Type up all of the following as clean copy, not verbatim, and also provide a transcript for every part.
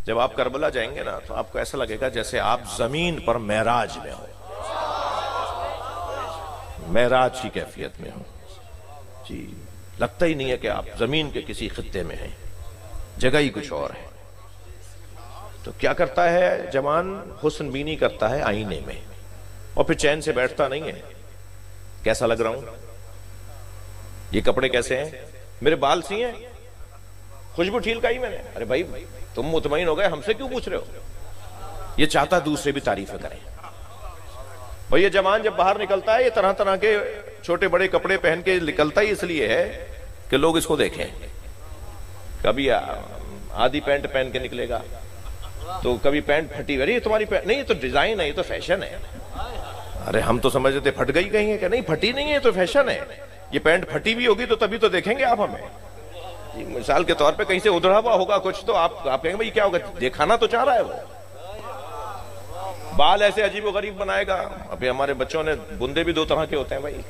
जब आप करबला जाएंगे ना तो आपको ऐसा लगेगा जैसे आप जमीन पर महराज में हो, महराज की कैफियत में हो जी। लगता ही नहीं है कि आप जमीन के किसी खित्ते में हैं, जगह ही कुछ और है। तो क्या करता है जवान, हुस्न बीनी करता है आईने में और फिर चैन से बैठता नहीं है। कैसा लग रहा हूं, ये कपड़े कैसे हैं, मेरे बाल सी हैं, खुशबू ठीक का ही मैंने। अरे भाई तुम मुतमईन हो गए, हमसे क्यों पूछ रहे हो? ये चाहता दूसरे भी तारीफें करें। और ये जवान जब बाहर निकलता है ये तरह तरह के छोटे बड़े कपड़े पहन के निकलता ही इसलिए है कि लोग इसको देखें। कभी आधी पैंट पहन के निकलेगा तो कभी पैंट फटी, अरे ये तुम्हारी पैंट नहीं, ये तो डिजाइन है, ये तो फैशन है। अरे हम तो समझ रहे थे फट गई कहीं है कि नहीं, फटी नहीं है, तो फैशन है। ये पैंट फटी भी होगी तो तभी तो देखेंगे आप हमें। मिसाल के तौर पे कहीं से उधड़ा हुआ होगा कुछ तो आप कहेंगे भाई क्या होगा, दिखाना तो चाह रहा है वो। बाल ऐसे अजीब गरीब बनाएगा। अभी हमारे बच्चों ने, बुंदे भी दो तरह के होते हैं भाई।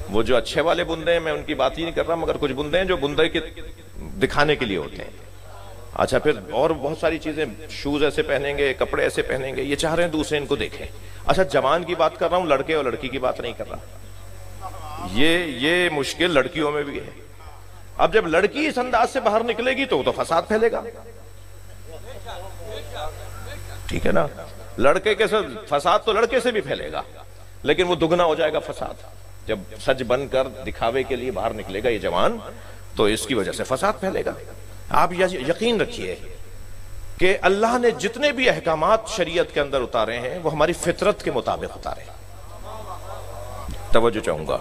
वो जो अच्छे वाले बुंदे हैं मैं उनकी बात ही नहीं कर रहा, मगर कुछ बुंदे हैं जो बुंदे के दिखाने के लिए होते हैं। अच्छा, फिर और बहुत सारी चीजें, शूज ऐसे पहनेंगे, कपड़े ऐसे पहनेंगे, ये चाह रहे हैं दूसरे इनको देखें। अच्छा, जवान की बात कर रहा हूं, लड़के और लड़की की बात नहीं कर रहा। ये मुश्किल लड़कियों में भी है। अब जब लड़की इस अंदाज से बाहर निकलेगी तो फसाद फैलेगा, ठीक है ना। लड़के के साथ फसाद तो लड़के से भी फैलेगा, लेकिन वो दुगना हो जाएगा फसाद। जब सज बनकर दिखावे के लिए बाहर निकलेगा ये जवान तो इसकी वजह से फसाद फैलेगा। आप यकीन रखिए कि अल्लाह ने जितने भी अहकामात शरीयत के अंदर उतारे हैं वो हमारी फितरत के मुताबिक उतारे। तवज्जो चाहूंगा।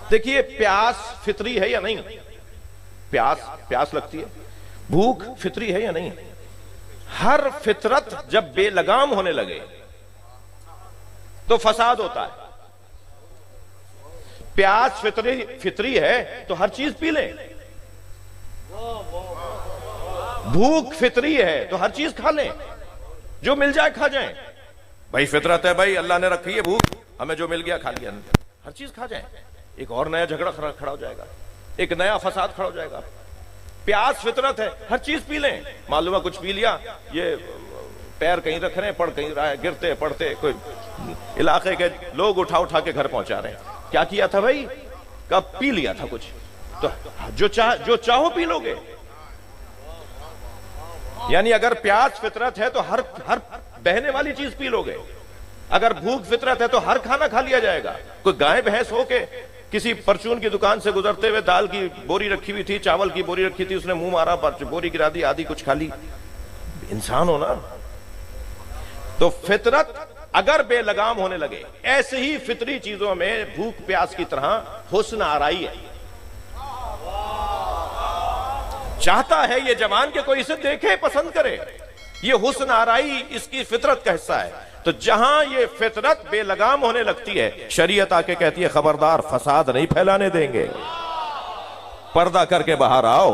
देखिए, प्यास फितरी है या नहीं? प्यास लगती है, भूख फितरी है या नहीं? हर फितरत जब बेलगाम होने लगे तो फसाद होता है। प्यास फितरी है तो हर चीज पी लें, भूख फितरी है तो हर चीज खा लें, जो मिल जाए खा जाएं। भाई फितरत है भाई, अल्लाह ने रखी है भूख, हमें जो मिल गया खा लिया, हर चीज खा जाएं। एक और नया झगड़ा खड़ा हो जाएगा, एक नया फसाद खड़ा हो जाएगा। प्यास फितरत है, हर चीज पी लें। मालूम है कुछ पी लिया, ये पैर कहीं रख रहे हैं, पड़ कहीं रहा है, गिरते पड़ते कोई इलाके के लोग उठा के घर पहुंचा रहे हैं। क्या किया था भाई? कब पी लिया था कुछ, तो जो चाहो पी लोगे। यानी अगर प्यास फितरत है तो हर बहने वाली चीज पी लोगे। अगर भूख फितरत है तो हर खाना खा लिया जाएगा। कोई गाय भैंस हो के किसी परचून की दुकान से गुजरते हुए दाल की बोरी रखी हुई थी, चावल की बोरी रखी थी, उसने मुंह मारा, बोरी गिरा दी, आधी कुछ खा ली। इंसान हो ना। तो फितरत अगर बेलगाम होने लगे, ऐसे ही फितरी चीजों में भूख प्यास की तरह हुस्न आराई है। चाहता है ये जवान के कोई इसे देखे, पसंद करे। ये हुस्न आराई इसकी फितरत का हिस्सा है। तो जहां ये फितरत बेलगाम होने लगती है, शरीयत आके कहती है खबरदार, फसाद नहीं फैलाने देंगे, पर्दा करके बाहर आओ।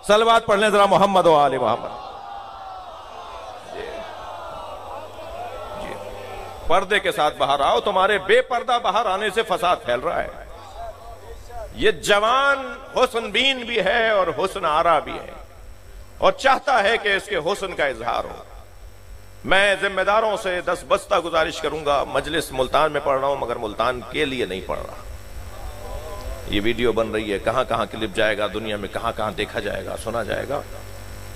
सलवात पढ़ लें जरा, मोहम्मद व आले मोहम्मद। पर्दे के साथ बाहर आओ, तुम्हारे बेपर्दा बाहर आने से फसाद फैल रहा है। ये जवान हुस्नबीन भी है और हुस्न आरा भी है और चाहता है कि इसके हुस्न का इजहार हो। मैं जिम्मेदारों से 10 बस्ता गुजारिश करूंगा। मजलिस मुल्तान में पढ़ रहा हूं, मगर मुल्तान के लिए नहीं पढ़ रहा। ये वीडियो बन रही है, कहां कहां क्लिप जाएगा, दुनिया में कहां कहां देखा जाएगा, सुना जाएगा।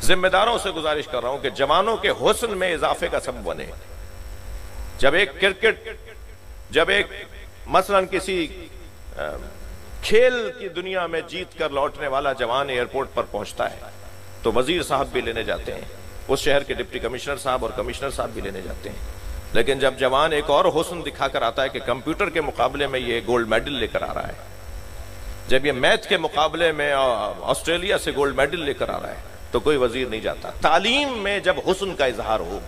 जिम्मेदारों से गुजारिश कर रहा हूं कि जवानों के हुस्न में इजाफे का सबब बने। जब एक मसलन किसी खेल की दुनिया में जीत कर लौटने वाला जवान एयरपोर्ट पर पहुंचता है तो वजीर साहब भी लेने जाते हैं, उस शहर के डिप्टी कमिश्नर साहब और कमिश्नर साहब भी लेने जाते हैं। लेकिन जब जवान एक और हुस्न दिखाकर आता है कि कंप्यूटर के मुकाबले में ये गोल्ड मेडल लेकर आ रहा है, जब ये मैथ के मुकाबले में ऑस्ट्रेलिया से गोल्ड मेडल लेकर आ रहा है, तो कोई वजीर नहीं जाता। तालीम में जब हुस्न का इजहार हो,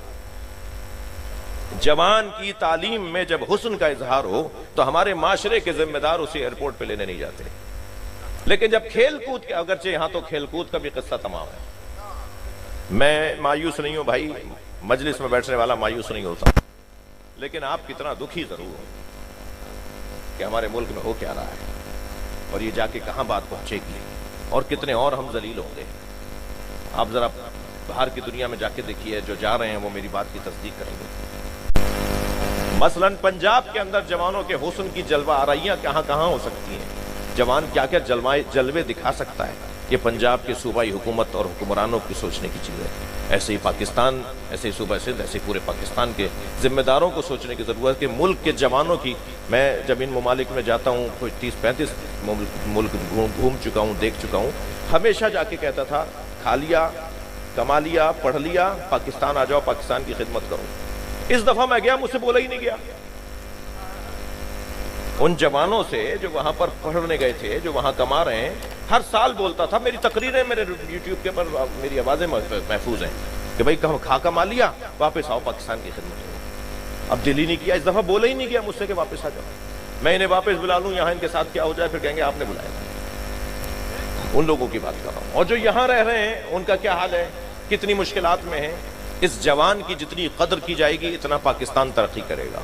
जवान की तालीम में जब हुस्न का इजहार हो, तो हमारे माशरे के जिम्मेदार उसे एयरपोर्ट पे लेने नहीं जाते। लेकिन जब खेल कूद के, अगरचे यहां तो खेल कूद का भी किस्सा तमाम है। मैं मायूस नहीं हूं भाई, मजलिस में बैठने वाला मायूस नहीं होता, लेकिन आप कितना दुखी जरूर हो कि हमारे मुल्क में हो क्या रहा है और ये जाके कहां बात पहुंचेगी और कितने और हम जलील होंगे। आप जरा बाहर की दुनिया में जाके देखिए, जो जा रहे हैं वो मेरी बात की तस्दीक करेंगे। मसलन पंजाब के अंदर जवानों के हुस्न की जलवा आराइयां कहां कहां हो सकती हैं, जवान क्या क्या जलवे दिखा सकता है, ये पंजाब के सूबाई हुकूमत और हुक्मरानों की सोचने की चीज है। ऐसे ही पाकिस्तान, ऐसे ही सूबा सिंध, ऐसे पूरे पाकिस्तान के जिम्मेदारों को सोचने की जरूरत है कि मुल्क के जवानों की, मैं जब इन ममालिक में जाता हूँ, कोई 30-35 मुल्क घूम चुका हूँ, देख चुका हूँ, हमेशा जाके कहता था खा लिया, कमा लिया, पढ़ लिया, पाकिस्तान आ जाओ, पाकिस्तान की खिदमत करो। इस दफा मैं गया, मुझसे बोला ही नहीं गया। उन जवानों से जो वहां पर पढ़ने गए थे, जो वहां कमा रहे हैं, हर साल बोलता था, मेरी तकरीरें मेरे यूट्यूब के पर मेरी आवाजें महफूज हैं कि भाई खा कमा लिया, वापस आओ, पाकिस्तान की खिदमत करो। अब दिल ही नहीं किया, इस दफा बोला ही नहीं गया मुझसे कि वापस आ जाओ। मैं इन्हें वापस बुला लूं, यहां इनके साथ क्या हो जाए, फिर कहेंगे आपने बुलाया। उन लोगों की बात कर रहा हूं। और जो यहां रह रहे हैं उनका क्या हाल है, कितनी मुश्किलात में है। इस जवान की जितनी कदर की जाएगी, इतना पाकिस्तान तरक्की करेगा।